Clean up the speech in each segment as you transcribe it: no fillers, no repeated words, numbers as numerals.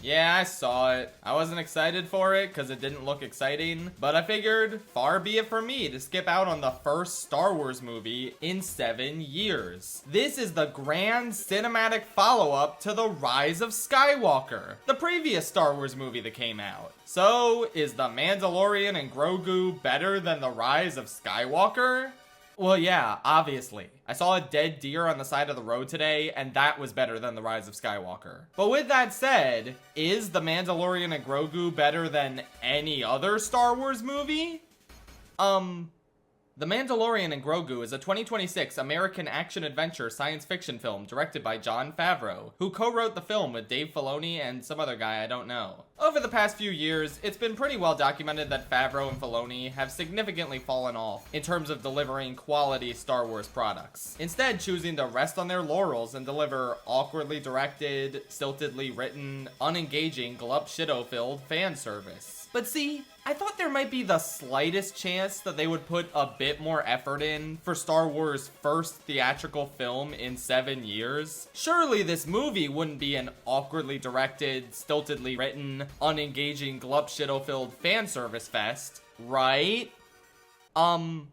Yeah, I saw it. I wasn't excited for it because it didn't look exciting, but I figured far be it from me to skip out on the first Star Wars movie in 7 years. This is the grand cinematic follow-up to The Rise of Skywalker, the previous Star Wars movie that came out. So, is The Mandalorian and Grogu better than The Rise of Skywalker? Well, yeah, obviously. I saw a dead deer on the side of the road today, and that was better than The Rise of Skywalker. But with that said, is The Mandalorian and Grogu better than any other Star Wars movie? The Mandalorian and Grogu is a 2026 American action-adventure science fiction film directed by Jon Favreau, who co-wrote the film with Dave Filoni and some other guy I don't know. Over the past few years, it's been pretty well documented that Favreau and Filoni have significantly fallen off in terms of delivering quality Star Wars products, instead choosing to rest on their laurels and deliver awkwardly directed, stiltedly written, unengaging, glup-shitto-filled fan service. But see, I thought there might be the slightest chance that they would put a bit more effort in for Star Wars' first theatrical film in 7 years. Surely this movie wouldn't be an awkwardly directed, stiltedly written, unengaging, glup-shitto-filled fan service fest, right? The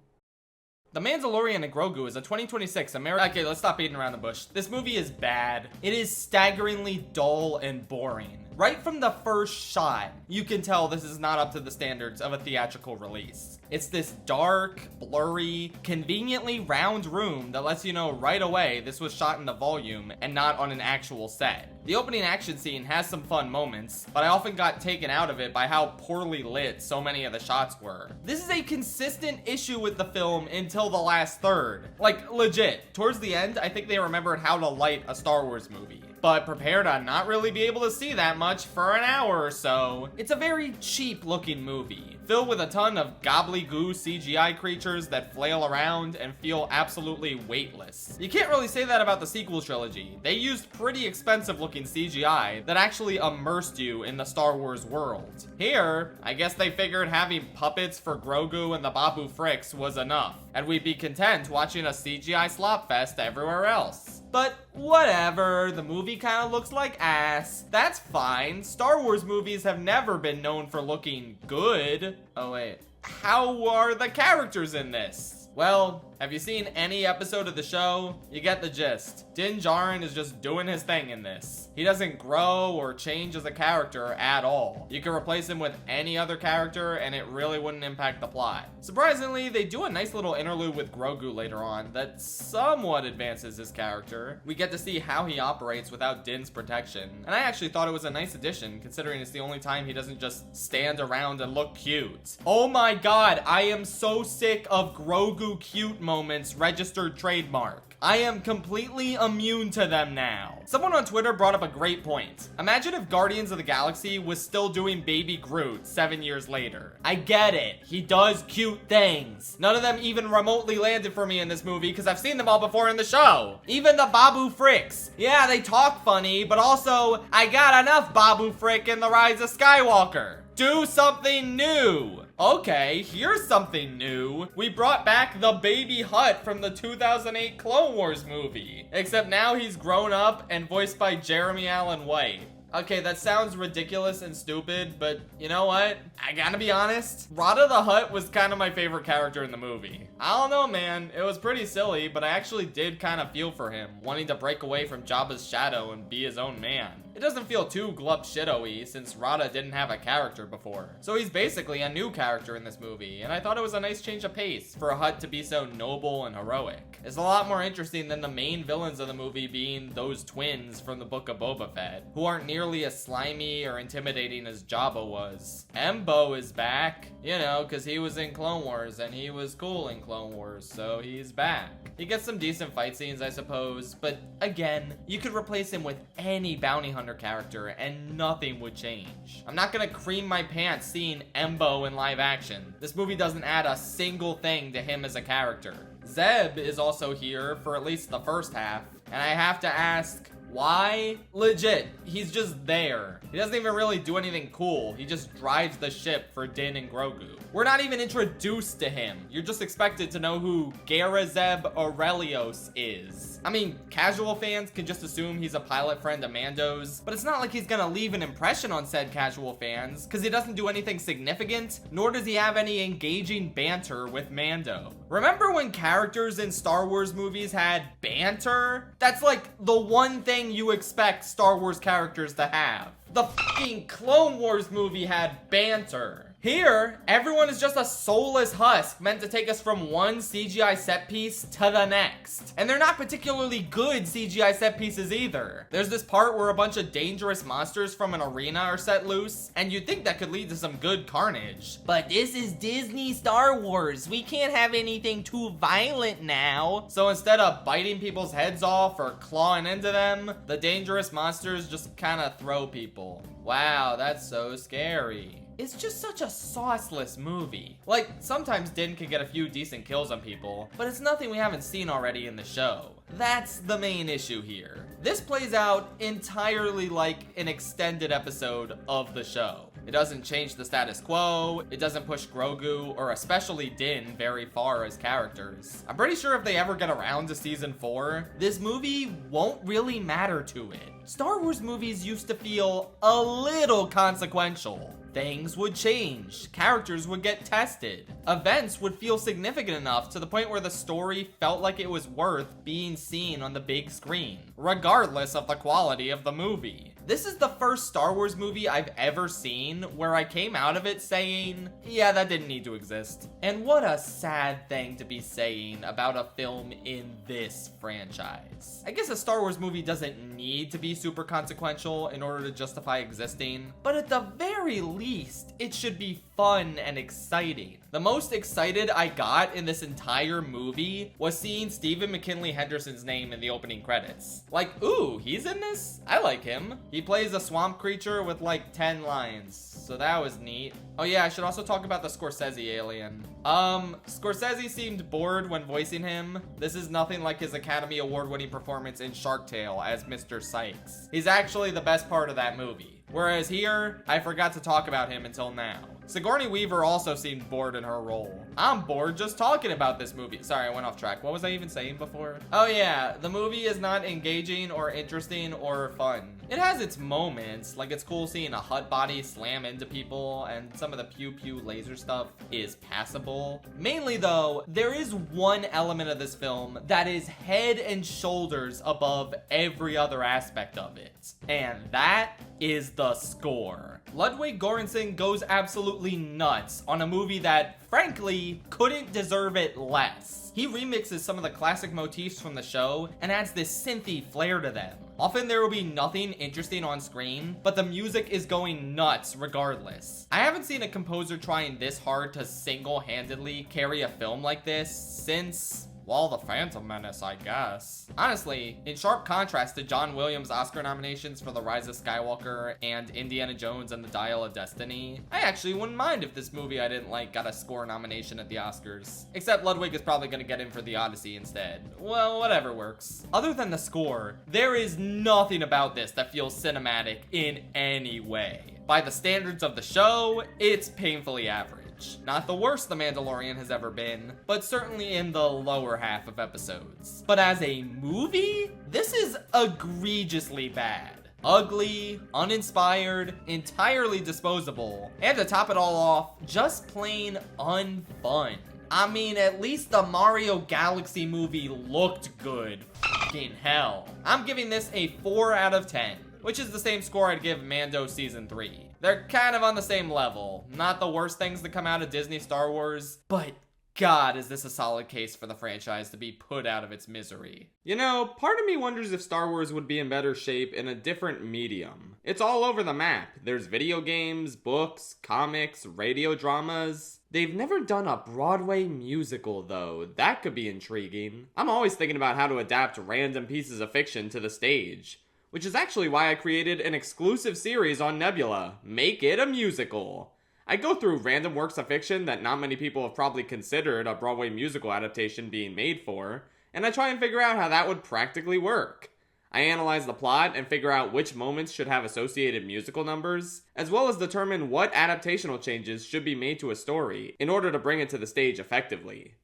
Mandalorian and Grogu is a 2026 American... Okay, let's stop beating around the bush. This movie is bad. It is staggeringly dull and boring. Right from the first shot, you can tell this is not up to the standards of a theatrical release. It's this dark, blurry, conveniently round room that lets you know right away this was shot in the volume and not on an actual set. The opening action scene has some fun moments, but I often got taken out of it by how poorly lit so many of the shots were. This is a consistent issue with the film until the last third. Like, legit. Towards the end, I think they remembered how to light a Star Wars movie, but prepare to not really be able to see that much for an hour or so. It's a very cheap looking movie, filled with a ton of gobbly-goo CGI creatures that flail around and feel absolutely weightless. You can't really say that about the sequel trilogy. They used pretty expensive looking CGI that actually immersed you in the Star Wars world. Here, I guess they figured having puppets for Grogu and the Babu Fricks was enough, and we'd be content watching a CGI slop fest everywhere else. But whatever, the movie kind of looks like ass. That's fine. Star Wars movies have never been known for looking good. Oh wait, how are the characters in this? Well, have you seen any episode of the show? You get the gist. Din Djarin is just doing his thing in this. He doesn't grow or change as a character at all. You can replace him with any other character and it really wouldn't impact the plot. Surprisingly, they do a nice little interlude with Grogu later on that somewhat advances his character. We get to see how he operates without Din's protection, and I actually thought it was a nice addition considering it's the only time he doesn't just stand around and look cute. Oh my god, I am so sick of Grogu cute moments registered trademark. I am completely immune to them now. Someone on Twitter brought up a great point. Imagine if Guardians of the Galaxy was still doing Baby Groot 7 years later. I get it. He does cute things. None of them even remotely landed for me in this movie because I've seen them all before in the show. Even the Babu Fricks. Yeah, they talk funny, but also, I got enough Babu Frick in The Rise of Skywalker. Do something new. Okay, here's something new. We brought back the Baby Hutt from the 2008 Clone Wars movie. Except now he's grown up and voiced by Jeremy Allen White. Okay, that sounds ridiculous and stupid, but you know what? I gotta be honest, Rada the Hutt was kind of my favorite character in the movie. I don't know, man. It was pretty silly, but I actually did kind of feel for him, wanting to break away from Jabba's shadow and be his own man. It doesn't feel too glup-shitto-y since Rada didn't have a character before. So he's basically a new character in this movie, and I thought it was a nice change of pace for a Hutt to be so noble and heroic. It's a lot more interesting than the main villains of the movie being those twins from the Book of Boba Fett, who aren't nearly as slimy or intimidating as Jabba was. Embo is back, you know, because he was in Clone Wars and he was cool in Clone Wars, so he's back. He gets some decent fight scenes, I suppose, but again, you could replace him with any bounty hunter character and nothing would change. I'm not gonna cream my pants seeing Embo in live action. This movie doesn't add a single thing to him as a character. Zeb is also here for at least the first half, and I have to ask, Why? Legit, he's just there. He doesn't even really do anything cool. He just drives the ship for Din and Grogu. We're not even introduced to him. You're just expected to know who Garazeb Aurelios is. I mean, casual fans can just assume he's a pilot friend of Mando's, but it's not like he's gonna leave an impression on said casual fans, because he doesn't do anything significant, nor does he have any engaging banter with Mando. Remember when characters in Star Wars movies had banter? That's like the one thing you expect Star Wars characters to have. The fucking Clone Wars movie had banter. Here, everyone is just a soulless husk meant to take us from one CGI set piece to the next. And they're not particularly good CGI set pieces either. There's this part where a bunch of dangerous monsters from an arena are set loose, and you'd think that could lead to some good carnage. But this is Disney Star Wars. We can't have anything too violent now. So instead of biting people's heads off or clawing into them, the dangerous monsters just kind of throw people. Wow, that's so scary. It's just such a sauceless movie. Like, sometimes Din can get a few decent kills on people, but it's nothing we haven't seen already in the show. That's the main issue here. This plays out entirely like an extended episode of the show. It doesn't change the status quo, it doesn't push Grogu, or especially Din, very far as characters. I'm pretty sure if they ever get around to season 4, this movie won't really matter to it. Star Wars movies used to feel a little consequential. Things would change, characters would get tested, events would feel significant enough to the point where the story felt like it was worth being seen on the big screen, regardless of the quality of the movie. This is the first Star Wars movie I've ever seen where I came out of it saying, yeah, that didn't need to exist. And what a sad thing to be saying about a film in this franchise. I guess a Star Wars movie doesn't need to be super consequential in order to justify existing, but at the very least, it should be fun and exciting. The most excited I got in this entire movie was seeing Stephen McKinley Henderson's name in the opening credits. Like, ooh, he's in this? I like him. He plays a swamp creature with like 10 lines, so that was neat. Oh yeah, I should also talk about the Scorsese alien. Scorsese seemed bored when voicing him. This is nothing like his Academy Award-winning performance in Shark Tale as Mr. Sykes. He's actually the best part of that movie. Whereas here, I forgot to talk about him until now. Sigourney Weaver also seemed bored in her role. I'm bored just talking about this movie. Sorry, I went off track. What was I even saying before? Oh yeah, the movie is not engaging or interesting or fun. It has its moments, like it's cool seeing a Hutt body slam into people, and some of the pew-pew laser stuff is passable. Mainly though, there is one element of this film that is head and shoulders above every other aspect of it, and that is the score. Ludwig Göransson goes absolutely nuts on a movie that, frankly, couldn't deserve it less. He remixes some of the classic motifs from the show and adds this synthy flair to them. Often there will be nothing interesting on screen, but the music is going nuts regardless. I haven't seen a composer trying this hard to single-handedly carry a film like this since, well, The Phantom Menace, I guess. Honestly, in sharp contrast to John Williams' Oscar nominations for The Rise of Skywalker and Indiana Jones and the Dial of Destiny, I actually wouldn't mind if this movie I didn't like got a score nomination at the Oscars. Except Ludwig is probably gonna get in for The Odyssey instead. Well, whatever works. Other than the score, there is nothing about this that feels cinematic in any way. By the standards of the show, it's painfully average. Not the worst The Mandalorian has ever been, but certainly in the lower half of episodes. But as a movie, this is egregiously bad. Ugly, uninspired, entirely disposable, and to top it all off, just plain unfun. I mean, at least the Mario Galaxy movie looked good. Fucking hell. I'm giving this a 4 out of 10. Which is the same score I'd give Mando Season 3. They're kind of on the same level. Not the worst things that come out of Disney Star Wars, but God, is this a solid case for the franchise to be put out of its misery. You know, part of me wonders if Star Wars would be in better shape in a different medium. It's all over the map. There's video games, books, comics, radio dramas. They've never done a Broadway musical, though. That could be intriguing. I'm always thinking about how to adapt random pieces of fiction to the stage. Which is actually why I created an exclusive series on Nebula, Make It a Musical. I go through random works of fiction that not many people have probably considered a Broadway musical adaptation being made for, and I try and figure out how that would practically work. I analyze the plot and figure out which moments should have associated musical numbers, as well as determine what adaptational changes should be made to a story in order to bring it to the stage effectively.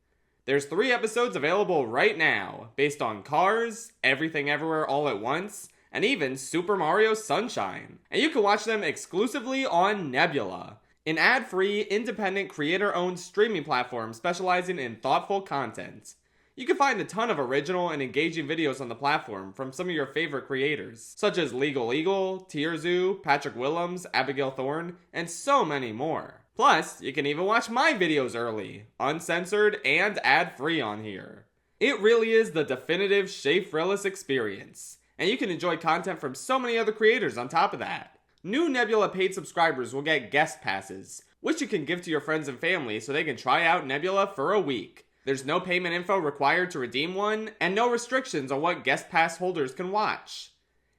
There's 3 episodes available right now, based on Cars, Everything Everywhere All at Once, and even Super Mario Sunshine. And you can watch them exclusively on Nebula, an ad-free, independent, creator-owned streaming platform specializing in thoughtful content. You can find a ton of original and engaging videos on the platform from some of your favorite creators, such as Legal Eagle, Tierzu, Patrick Willems, Abigail Thorne, and so many more. Plus, you can even watch my videos early, uncensored, and ad-free on here. It really is the definitive Schaff experience, and you can enjoy content from so many other creators on top of that. New Nebula paid subscribers will get guest passes, which you can give to your friends and family so they can try out Nebula for a week. There's no payment info required to redeem one, and no restrictions on what guest pass holders can watch.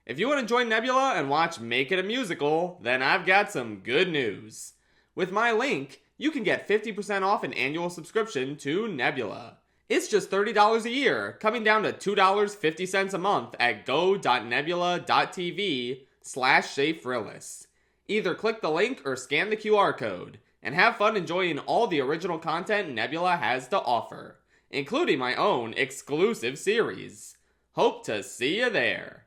If you want to join Nebula and watch Make It a Musical, then I've got some good news. With my link, you can get 50% off an annual subscription to Nebula. It's just $30 a year, coming down to $2.50 a month at go.nebula.tv/Schaff. Either click the link or scan the QR code, and have fun enjoying all the original content Nebula has to offer, including my own exclusive series. Hope to see you there.